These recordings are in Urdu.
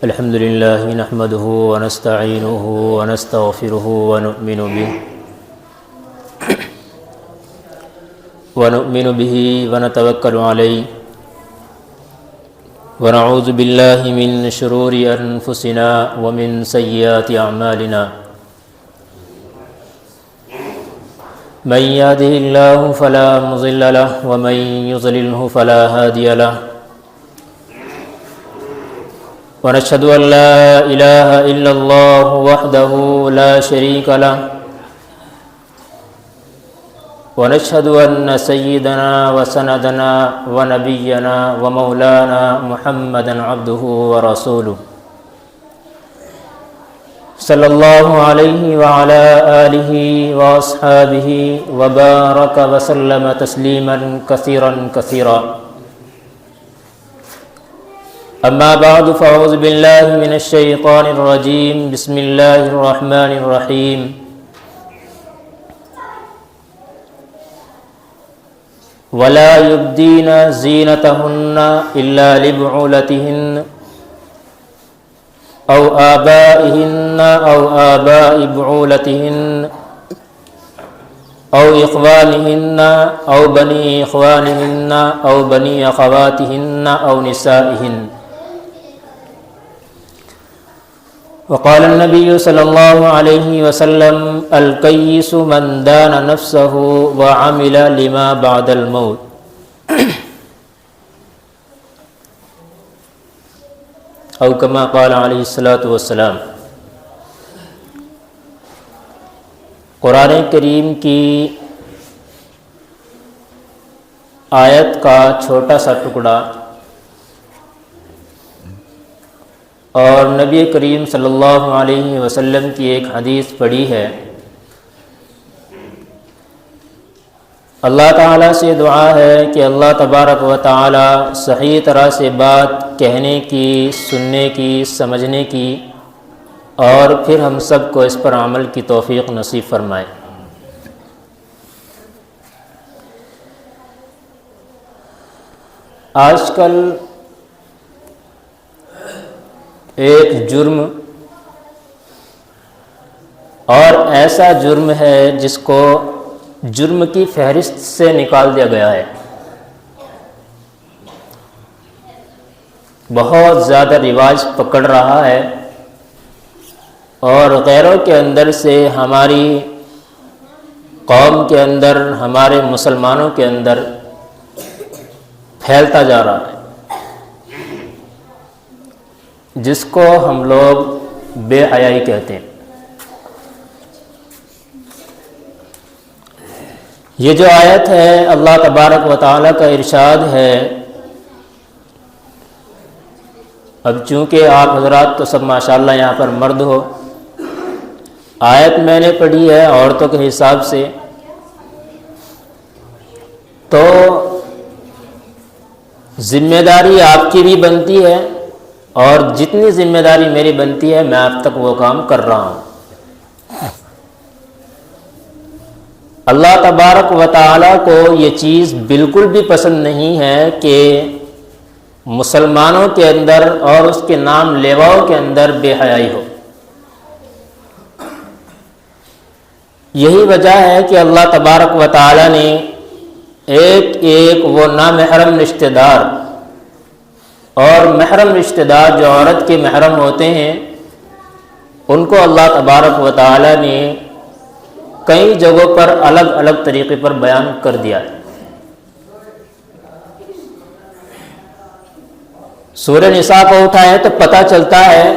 الحمد لله نحمده ونستعينه ونستغفره ونؤمن به ونتوكل عليه ونعوذ بالله من شرور أنفسنا ومن سيئات أعمالنا من يهده الله فلا مضل له ومن يضلله فلا هادي له ونشهد أن لا إله إلا الله وحده لا شريك له ونشهد أن سيدنا وسندنا ونبينا ومولانا محمدا عبده ورسوله صلى الله عليه وعلى آله وأصحابه وبارك وسلم تسليما كثيرا كثيرا. أما بعد فأعوذ بالله من الشيطان الرجيم. بسم الله الرحمن الرحيم. ولا يبدين زينتهن إلا لبعولتهن أو آبائهن أو آباء بعولتهن أو إخوانهن أو بني إخوانهن أو بني أخواتهن أو نسائهن. وقال النبي صلى الله عليه وسلم الكيس من دان نفسه وعمل لما بعد الموت. او كما قال علیہ الصلوۃ والسلام. قرآن کریم کی آیت کا چھوٹا سا ٹکڑا اور نبی کریم صلی اللہ علیہ وسلم کی ایک حدیث پڑھی ہے. اللہ تعالیٰ سے دعا ہے کہ اللہ تبارک و تعالیٰ صحیح طرح سے بات کہنے کی، سننے کی، سمجھنے کی اور پھر ہم سب کو اس پر عمل کی توفیق نصیب فرمائے. آج کل ایک جرم اور ایسا جرم ہے جس کو جرم کی فہرست سے نکال دیا گیا ہے. بہت زیادہ رواج پکڑ رہا ہے اور غیروں کے اندر سے ہماری قوم کے اندر، ہمارے مسلمانوں کے اندر پھیلتا جا رہا ہے، جس کو ہم لوگ بے حیائی کہتے ہیں. یہ جو آیت ہے اللہ تبارک و تعالیٰ کا ارشاد ہے. اب چونکہ آپ حضرات تو سب ماشاءاللہ یہاں پر مرد ہو، آیت میں نے پڑھی ہے عورتوں کے حساب سے، تو ذمہ داری آپ کی بھی بنتی ہے اور جتنی ذمہ داری میری بنتی ہے میں اب تک وہ کام کر رہا ہوں. اللہ تبارک و تعالیٰ کو یہ چیز بالکل بھی پسند نہیں ہے کہ مسلمانوں کے اندر اور اس کے نام لیواؤں کے اندر بے حیائی ہو. یہی وجہ ہے کہ اللہ تبارک و تعالیٰ نے ایک ایک وہ نامحرم رشتہ دار اور محرم رشتہ دار جو عورت کے محرم ہوتے ہیں ان کو اللہ تبارک و تعالیٰ نے کئی جگہوں پر الگ الگ طریقے پر بیان کر دیا ہے. سورہ نساء کو اٹھائیں تو پتہ چلتا ہے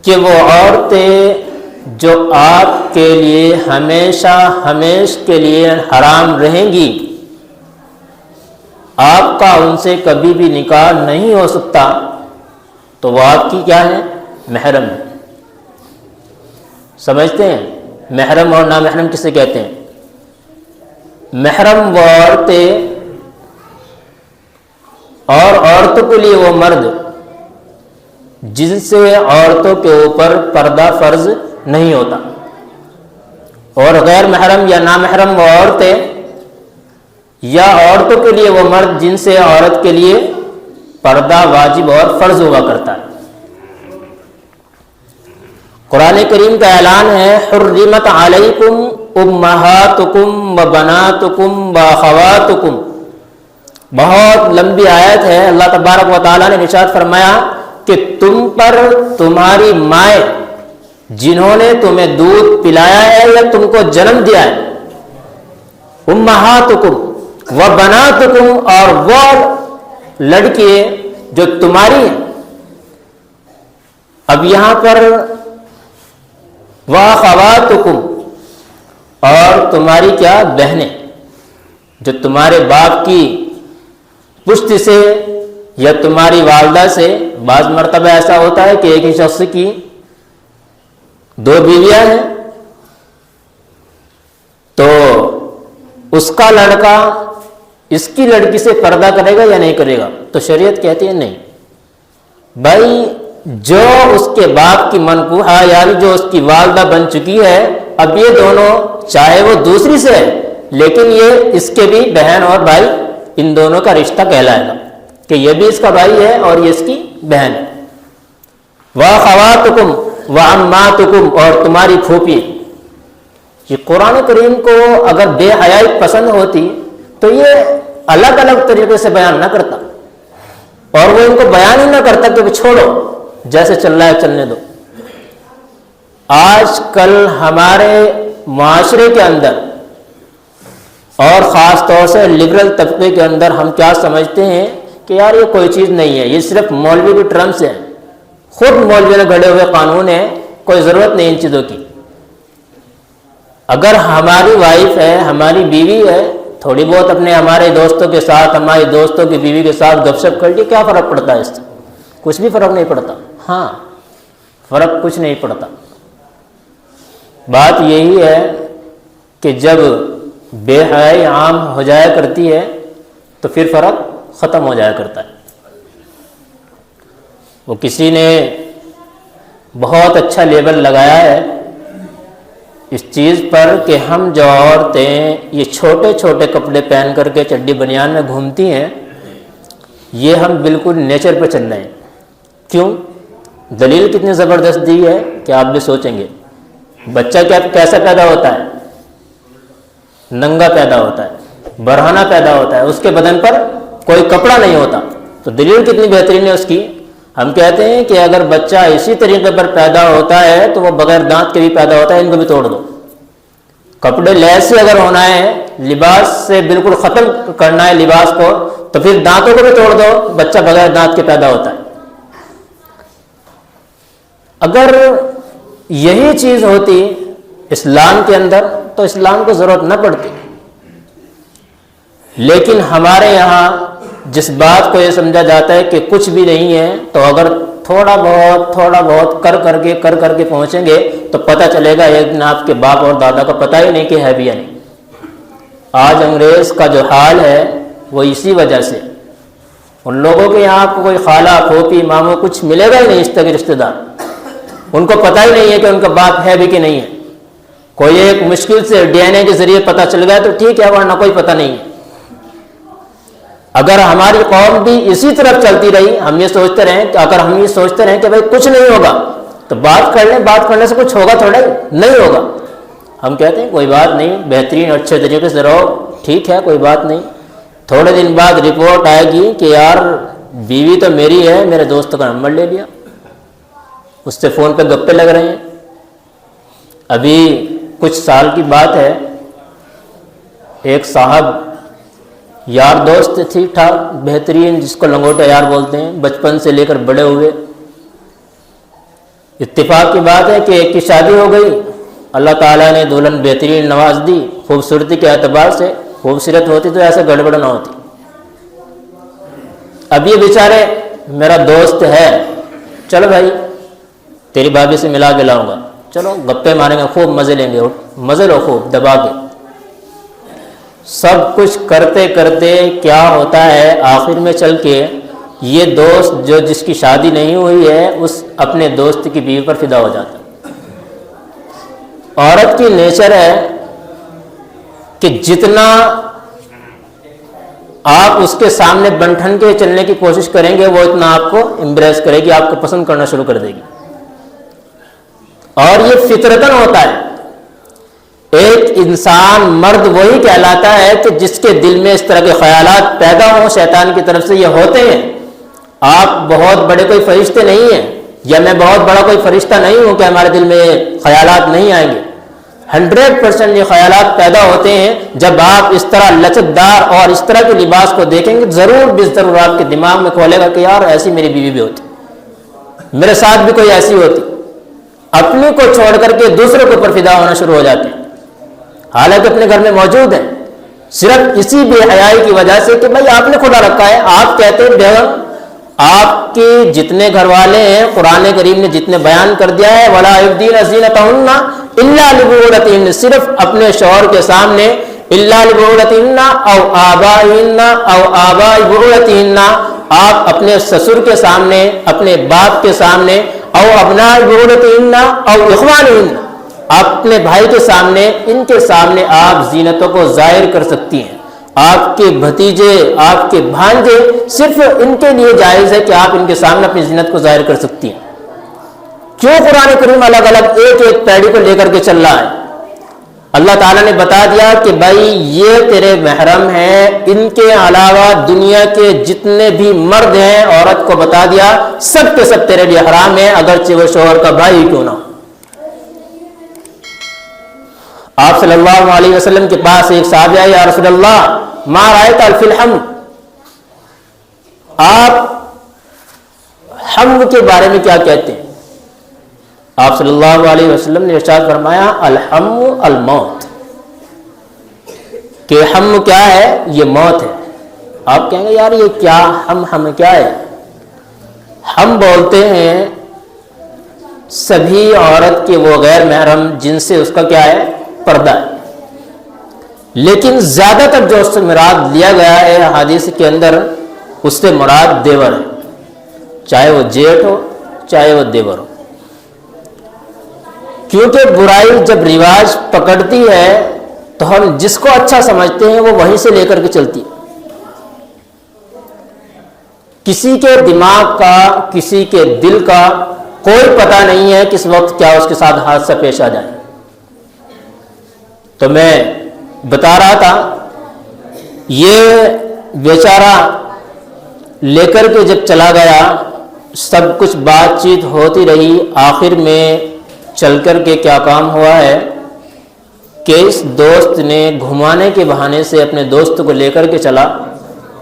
کہ وہ عورتیں جو آپ کے لیے ہمیشہ کے لیے حرام رہیں گی، آپ کا ان سے کبھی بھی نکاح نہیں ہو سکتا، تو وہ آپ کی کیا ہے؟ محرم ہے. سمجھتے ہیں محرم اور نامحرم کسے کہتے ہیں؟ محرم وہ عورتیں اور عورتوں کے لیے وہ مرد جن سے عورتوں کے اوپر پردہ فرض نہیں ہوتا، اور غیر محرم یا نامحرم وہ عورتیں یا عورتوں کے لیے وہ مرد جن سے عورت کے لیے پردہ واجب اور فرض ہوا کرتا ہے۔ قرآن کریم کا اعلان ہے حرمت علیکم امہاتکم و بناتکم و اخواتکم، بہت لمبی آیت ہے۔ اللہ تبارک و تعالیٰ نے ارشاد فرمایا کہ تم پر تمہاری مائیں جنہوں نے تمہیں دودھ پلایا ہے یا تم کو جنم دیا ہے، امہاتکم و بناتکم، اور وہ لڑکیاں جو تمہاری ہیں۔ اب یہاں پر وَأَخَوَاتُكُمْ، اور تمہاری کیا بہنیں جو تمہارے باپ کی پشت سے یا تمہاری والدہ سے۔ بعض مرتبہ ایسا ہوتا ہے کہ ایک ہی شخص کی دو بیویاں ہیں، تو اس کا لڑکا اس کی لڑکی سے پردہ کرے گا یا نہیں کرے گا؟ تو شریعت کہتی ہے نہیں بھائی، جو اس کے باپ کی منکوحہ یعنی جو اس کی والدہ بن چکی ہے، اب یہ دونوں چاہے وہ دوسری سے ہے لیکن یہ اس کے بھی بہن اور بھائی، ان دونوں کا رشتہ کہلائے گا کہ یہ بھی اس کا بھائی ہے اور یہ اس کی بہن ہے۔ وَأَخَوَاتُكُمْ وَعَمَّاتُكُمْ، اور تمہاری پھوپھی۔ یہ قرآن کریم کو اگر بے حیائی پسند ہوتی تو یہ الگ الگ طریقے سے بیان نہ کرتا، اور وہ ان کو بیان ہی نہ کرتا کہ چھوڑو جیسے چل رہا ہے چلنے دو۔ آج کل ہمارے معاشرے کے اندر اور خاص طور سے لبرل طبقے کے اندر ہم کیا سمجھتے ہیں کہ یار یہ کوئی چیز نہیں ہے، یہ صرف مولوی کی ٹرمس ہیں، خود مولوی نے گھڑے ہوئے قانون ہیں، کوئی ضرورت نہیں ان چیزوں کی۔ اگر ہماری وائف ہے، ہماری بیوی ہے، تھوڑی بہت ہمارے دوستوں کے ساتھ، ہماری دوستوں کی بیوی کے ساتھ گپ شپ کر لی، کیا فرق پڑتا ہے اس سے؟ کچھ بھی فرق نہیں پڑتا۔ ہاں، فرق کچھ نہیں پڑتا۔ بات یہی ہے کہ جب بے حیائی عام ہو جایا کرتی ہے تو پھر فرق ختم ہو جایا کرتا ہے۔ وہ کسی نے بہت اچھا لیبل لگایا ہے اس چیز پر کہ ہم جو عورتیں یہ چھوٹے چھوٹے کپڑے پہن کر کے چڈی بنیان میں گھومتی ہیں، یہ ہم بالکل نیچر پہ چل رہے ہیں۔ کیوں؟ دلیل کتنی زبردست دی ہے کہ آپ بھی سوچیں گے۔ بچہ کیسا پیدا ہوتا ہے؟ ننگا پیدا ہوتا ہے، برہنہ پیدا ہوتا ہے، اس کے بدن پر کوئی کپڑا نہیں ہوتا، تو دلیل کتنی بہترین ہے اس کی۔ ہم کہتے ہیں کہ اگر بچہ اسی طریقے پر پیدا ہوتا ہے تو وہ بغیر دانت کے بھی پیدا ہوتا ہے، ان کو بھی توڑ دو۔ کپڑے لیس سے اگر ہونا ہے، لباس سے بالکل ختم کرنا ہے لباس کو، تو پھر دانتوں کو بھی توڑ دو، بچہ بغیر دانت کے پیدا ہوتا ہے۔ اگر یہی چیز ہوتی اسلام کے اندر تو اسلام کو ضرورت نہ پڑتی، لیکن ہمارے یہاں جس بات کو یہ سمجھا جاتا ہے کہ کچھ بھی نہیں ہے، تو اگر تھوڑا بہت کر کے پہنچیں گے تو پتہ چلے گا ایک دن آپ کے باپ اور دادا کو پتہ ہی نہیں کہ ہے بھی یا نہیں۔ آج انگریز کا جو حال ہے وہ اسی وجہ سے، ان لوگوں کے یہاں آپ کو کوئی خالہ پھوپھی ماموں کچھ ملے گا ہی نہیں، اس طرح کے رشتہ دار، ان کو پتہ ہی نہیں ہے کہ ان کا باپ ہے بھی کہ نہیں ہے۔ کوئی ایک مشکل سے ڈی این اے کے ذریعے پتہ چل گیا تو ٹھیک ہے، ورنہ کوئی پتہ نہیں ہے۔ اگر ہماری قوم بھی اسی طرف چلتی رہی، ہم یہ سوچتے رہیں کہ بھائی کچھ نہیں ہوگا تو بات کر لیں، بات کرنے سے کچھ ہوگا تھوڑا ہی نہیں ہوگا۔ ہم کہتے ہیں کوئی بات نہیں، بہترین اچھے طریقے سے رہو، ٹھیک ہے کوئی بات نہیں۔ تھوڑے دن بعد رپورٹ آئے گی کہ یار بیوی تو میری ہے، میرے دوست کا نمبر لے لیا، اس سے فون پہ گپے لگ رہے ہیں۔ ابھی کچھ سال کی بات ہے، ایک صاحب یار دوست ٹھیک ٹھاک بہترین، جس کو لنگوٹا یار بولتے ہیں، بچپن سے لے کر بڑے ہوئے۔ اتفاق کی بات ہے کہ ایک کی شادی ہو گئی، اللہ تعالیٰ نے دلہن بہترین نواز دی، خوبصورتی کے اعتبار سے خوبصورت ہوتی تو ایسے گڑبڑ نہ ہوتی۔ اب یہ بیچارے میرا دوست ہے، چلو بھائی تیری بھابھی سے ملا کے لاؤں گا، چلو گپے ماریں گے، خوب مزے لیں گے، مزے لو خوب دبا کے۔ سب کچھ کرتے کرتے کیا ہوتا ہے، آخر میں چل کے یہ دوست جو جس کی شادی نہیں ہوئی ہے، اس اپنے دوست کی بیوی پر فدا ہو جاتا ہے۔ عورت کی نیچر ہے کہ جتنا آپ اس کے سامنے بنٹھن کے چلنے کی کوشش کریں گے، وہ اتنا آپ کو امبریس کرے گی، آپ کو پسند کرنا شروع کر دے گی۔ اور یہ فطرتاً ہوتا ہے۔ ایک انسان مرد وہی کہلاتا ہے کہ جس کے دل میں اس طرح کے خیالات پیدا ہوں شیطان کی طرف سے، یہ ہوتے ہیں۔ آپ بہت بڑے کوئی فرشتے نہیں ہیں، یا میں بہت بڑا کوئی فرشتہ نہیں ہوں کہ ہمارے دل میں یہ خیالات نہیں آئیں گے۔ 100% یہ خیالات پیدا ہوتے ہیں جب آپ اس طرح لچکدار اور اس طرح کے لباس کو دیکھیں گے، ضرور ضرور آپ کے دماغ میں کھولے گا کہ یار ایسی میری بیوی بھی ہوتی، میرے ساتھ بھی کوئی ایسی ہوتی۔ اپنے کو چھوڑ کر کے دوسرے کے اوپر فدا ہونا شروع ہو جاتے ہیں، حالانکہ اپنے گھر میں موجود ہیں، صرف اسی بے حیائی کی وجہ سے کہ بھائی آپ نے کھلا رکھا ہے۔ آپ کہتے ہیں بیگم، آپ کے جتنے گھر والے ہیں قرآن کریم نے جتنے بیان کر دیا ہے، وَلَا يُبْدِينَ زِينَتَهُنَّ إِلَّا لِبُعُولَتِهِنَّ، صرف اپنے شوہر کے سامنے، إِلَّا لِبُعُولَتِهِنَّ أَوْ آبَائِهِنَّ أَوْ آبَاءِ بُعُولَتِهِنَّ، آپ اپنے سسر کے سامنے، اپنے باپ کے سامنے، أَوْ أَبْنَاءِ بُعُولَتِهِنَّ أَوْ إِخْوَانِهِنَّ، اپنے بھائی کے سامنے، ان کے سامنے آپ زینتوں کو ظاہر کر سکتی ہیں۔ آپ کے بھتیجے، آپ کے بھانجے، صرف ان کے لیے جائز ہے کہ آپ ان کے سامنے اپنی زینت کو ظاہر کر سکتی ہیں۔ کیوں قرآن کریم الگ الگ ایک ایک پیڑی کو لے کر کے چل رہا ہے؟ اللہ تعالیٰ نے بتا دیا کہ بھائی یہ تیرے محرم ہیں، ان کے علاوہ دنیا کے جتنے بھی مرد ہیں، عورت کو بتا دیا سب کے سب تیرے لیے حرام ہیں، اگرچہ وہ شوہر کا بھائی کیوں نہ ہو۔ آپ صلی اللہ علیہ وسلم کے پاس ایک صحابی آئے، یا رسول اللہ ما رأیت فی الحمل، آپ حمل کے بارے میں کیا کہتے ہیں؟ آپ صلی اللہ علیہ وسلم نے ارشاد فرمایا الحم الموت، کہ حم کیا ہے؟ یہ موت ہے۔ آپ کہیں گے یار یہ کیا ہم کیا ہے؟ ہم بولتے ہیں سبھی عورت کے وہ غیر محرم جن سے اس کا کیا ہے؟ پردہ ہے، لیکن زیادہ تر جو اس سے مراد لیا گیا ہے حدیث کے اندر، اس سے مراد دیور ہے، چاہے وہ جیٹ ہو چاہے وہ دیور ہو، کیونکہ برائی جب رواج پکڑتی ہے تو ہم جس کو اچھا سمجھتے ہیں وہ وہیں سے لے کر کے چلتی ہے۔ کسی کے دماغ کا، کسی کے دل کا کوئی پتہ نہیں ہے کس وقت کیا اس کے ساتھ حادثہ پیش آ جائے۔ تو میں بتا رہا تھا یہ بیچارہ لے کر کے جب چلا گیا، سب کچھ بات چیت ہوتی رہی، آخر میں چل کر کے کیا کام ہوا ہے کہ اس دوست نے گھمانے کے بہانے سے اپنے دوست کو لے کر کے چلا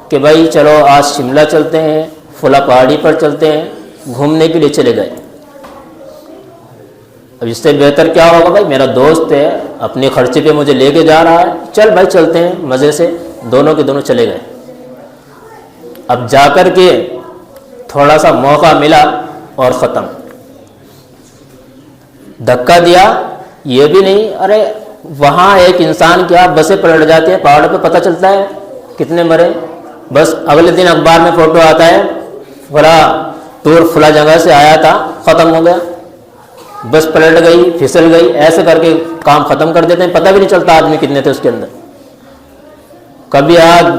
کہ بھائی چلو آج شملہ چلتے ہیں، فلاں پہاڑی پر چلتے ہیں، گھومنے کے لیے چلے گئے۔ اب اس سے بہتر کیا ہوگا؟ بھائی میرا دوست ہے، اپنے خرچے پہ مجھے لے کے جا رہا ہے، چل بھائی چلتے ہیں مزے سے، دونوں کے دونوں چلے گئے۔ اب جا کر کے تھوڑا سا موقع ملا اور ختم، دھکا دیا، یہ بھی نہیں، ارے وہاں ایک انسان کیا بسیں پلٹ جاتے ہیں، پہاڑوں پہ پتہ چلتا ہے کتنے مرے، بس اگلے دن اخبار میں فوٹو آتا ہے فلاں ٹور فلاں جگہ سے آیا تھا، ختم ہو گیا، بس پلٹ گئی، پھسل گئی، ایسے کر کے کام ختم کر دیتے ہیں، پتہ بھی نہیں چلتا آدمی کتنے تھے اس کے اندر۔ کبھی آگ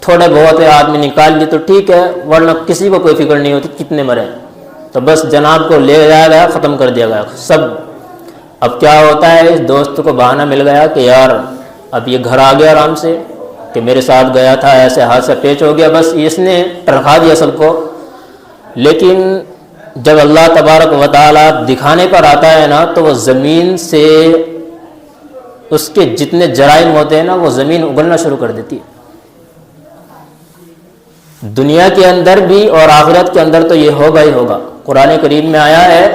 تھوڑے بہت آدمی نکال لی تو ٹھیک ہے، ورنہ کسی کو کوئی فکر نہیں ہوتی کتنے مرے، تو بس جناب کو لے جایا گیا، ختم کر دیا گیا سب۔ اب کیا ہوتا ہے، اس دوست کو بہانہ مل گیا کہ یار اب یہ گھر آ گیا آرام سے، کہ میرے ساتھ گیا تھا، ایسے حادثہ پیش ہو گیا، بس اس نے ٹرکھا دیا سب کو۔ لیکن جب اللہ تبارک و تعالیٰ دکھانے پر آتا ہے نا، تو وہ زمین سے اس کے جتنے جرائم ہوتے ہیں نا، وہ زمین اگلنا شروع کر دیتی ہے۔ دنیا کے اندر بھی اور آخرت کے اندر تو یہ ہوگا ہی ہوگا۔ قرآن کریم میں آیا ہے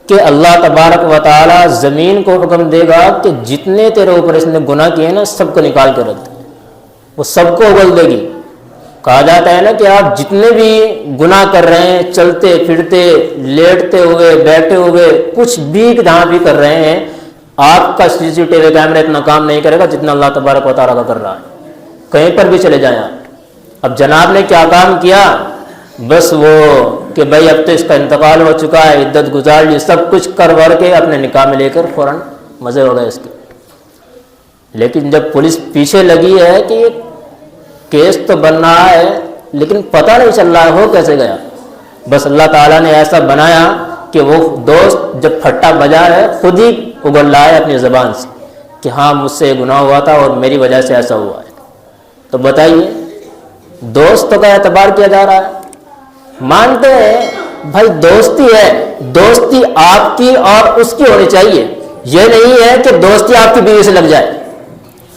کہ اللہ تبارک و تعالیٰ زمین کو حکم دے گا کہ جتنے تیرے اوپر اس نے گناہ کیے نا، سب کو نکال کے رکھ دے، وہ سب کو اگل دے گی۔ کہا جاتا ہے نا کہ آپ جتنے بھی گناہ کر رہے ہیں، چلتے پھرتے، لیٹتے ہوئے، بیٹھے ہوئے، کچھ بھی جہاں بھی کر رہے ہیں، آپ کا سی سی ٹی وی کیمرہ اتنا کام نہیں کرے گا جتنا اللہ تبارک و تعالیٰ کا کر رہا ہے۔ کہیں پر بھی چلے جائیں آپ۔ اب جناب نے کیا کام کیا؟ بس وہ کہ بھائی اب تو اس کا انتقال ہو چکا ہے، عدت گزار لی، سب کچھ کر ور کے اپنے نکاح میں لے کر فوراً مزے ہو گئے اس کے۔ لیکن جب پولیس پیچھے لگی ہے کہ کیس تو بن رہا ہے لیکن پتہ نہیں چل رہا ہے ہو کیسے گیا. بس اللہ تعالیٰ نے ایسا بنایا کہ وہ دوست جب پھٹا بجا ہے خود ہی اگل رہا ہے اپنی زبان سے کہ ہاں مجھ سے گناہ ہوا تھا اور میری وجہ سے ایسا ہوا ہے. تو بتائیے دوست کا اعتبار کیا جا رہا ہے. مانتے ہیں بھائی دوستی ہے, دوستی آپ کی اور اس کی ہونی چاہیے. یہ نہیں ہے کہ دوستی آپ کی بیوی سے لگ جائے.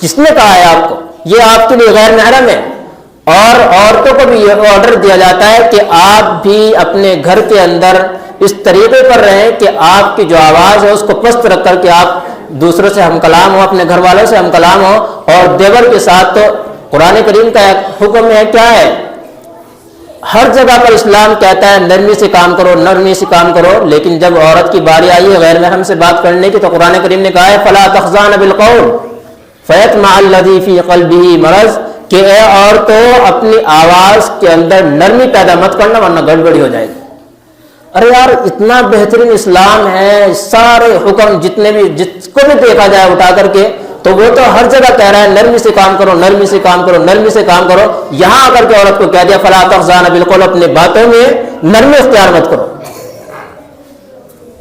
کس نے کہا ہے آپ کو؟ یہ آپ کے لیے غیر محرم ہے. اور عورتوں کو بھی یہ آرڈر دیا جاتا ہے کہ آپ بھی اپنے گھر کے اندر اس طریقے پر رہیں کہ آپ کی جو آواز ہے اس کو پست رکھ کر کے آپ دوسروں سے ہم کلام ہو, اپنے گھر والوں سے ہم کلام ہو. اور دیور کے ساتھ تو قرآن کریم کا حکم ہے کیا ہے, ہر جگہ پر اسلام کہتا ہے نرمی سے کام کرو, نرمی سے کام کرو. لیکن جب عورت کی باری آئی ہے غیر محرم سے بات کرنے کی تو قرآن کریم نے کہا ہے فلا تخضعن بالقول فیطمع الذی فی قلبہ مرض, کہ اے عورتوں اپنی آواز کے اندر نرمی پیدا مت کرنا ورنہ گڑبڑی ہو جائے گی. ارے یار اتنا بہترین اسلام ہے, سارے حکم جتنے بھی جس کو بھی دیکھا جائے اٹھا کر کے تو وہ تو ہر جگہ کہہ رہا ہے نرمی سے کام کرو, نرمی سے کام کرو, نرمی سے کام کرو. یہاں آ کر کے عورت کو کہہ دیا فلا تخضعن بالقول, اپنے باتوں میں نرمی اختیار مت کرو.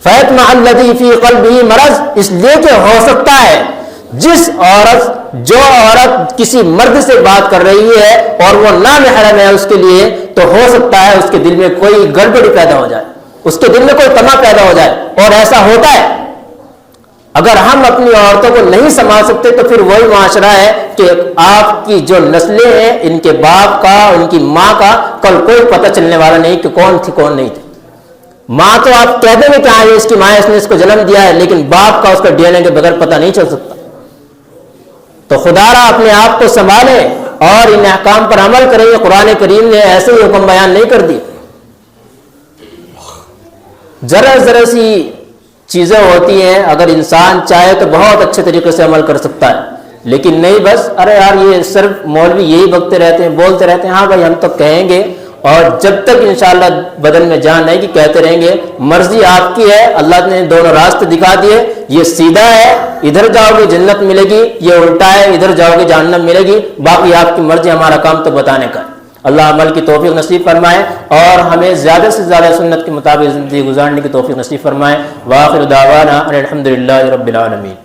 فیطمع الذی فی قلبہ مرض, اس لیے کہ ہو سکتا ہے جو عورت کسی مرد سے بات کر رہی ہے اور وہ نامحرم ہے اس کے لیے, تو ہو سکتا ہے اس کے دل میں کوئی گڑبڑی پیدا ہو جائے, اس کے دل میں کوئی طمع پیدا ہو جائے. اور ایسا ہوتا ہے. اگر ہم اپنی عورتوں کو نہیں سنبھال سکتے تو پھر وہی معاشرہ ہے کہ آپ کی جو نسلیں ہیں ان کے باپ کا, ان کی ماں کا کل کوئی پتہ چلنے والا نہیں کہ کون تھی کون نہیں تھی. ماں تو آپ کہہ دیں گے کہ ہاں یہ اس کی ماں ہے, اس نے اس کو جنم دیا ہے, لیکن باپ کا اس کا ڈی این اے کے بغیر پتہ نہیں چل سکتا. تو خدا را اپنے آپ کو سنبھالیں اور ان احکام پر عمل کریں. قرآن کریم نے ایسے ہی حکم بیان نہیں کر دی. ذرا ذرا سی چیزیں ہوتی ہیں, اگر انسان چاہے تو بہت اچھے طریقے سے عمل کر سکتا ہے, لیکن نہیں بس ارے یار یہ صرف مولوی یہی بکتے رہتے ہیں, بولتے رہتے ہیں, ہاں بھائی ہم تو کہیں گے, اور جب تک انشاءاللہ بدن میں جان رہے گی کہتے رہیں گے. مرضی آپ کی ہے, اللہ نے دونوں راستے دکھا دیے, یہ سیدھا ہے ادھر جاؤ گے جنت ملے گی, یہ الٹا ہے ادھر جاؤ گے جہنم ملے گی. باقی آپ کی مرضی, ہمارا کام تو بتانے کا. اللہ عمل کی توفیق نصیب فرمائے اور ہمیں زیادہ سے زیادہ سنت کے مطابق زندگی گزارنے کی توفیق نصیب فرمائے. وآخر دعوانا ان الحمد للہ رب العالمین.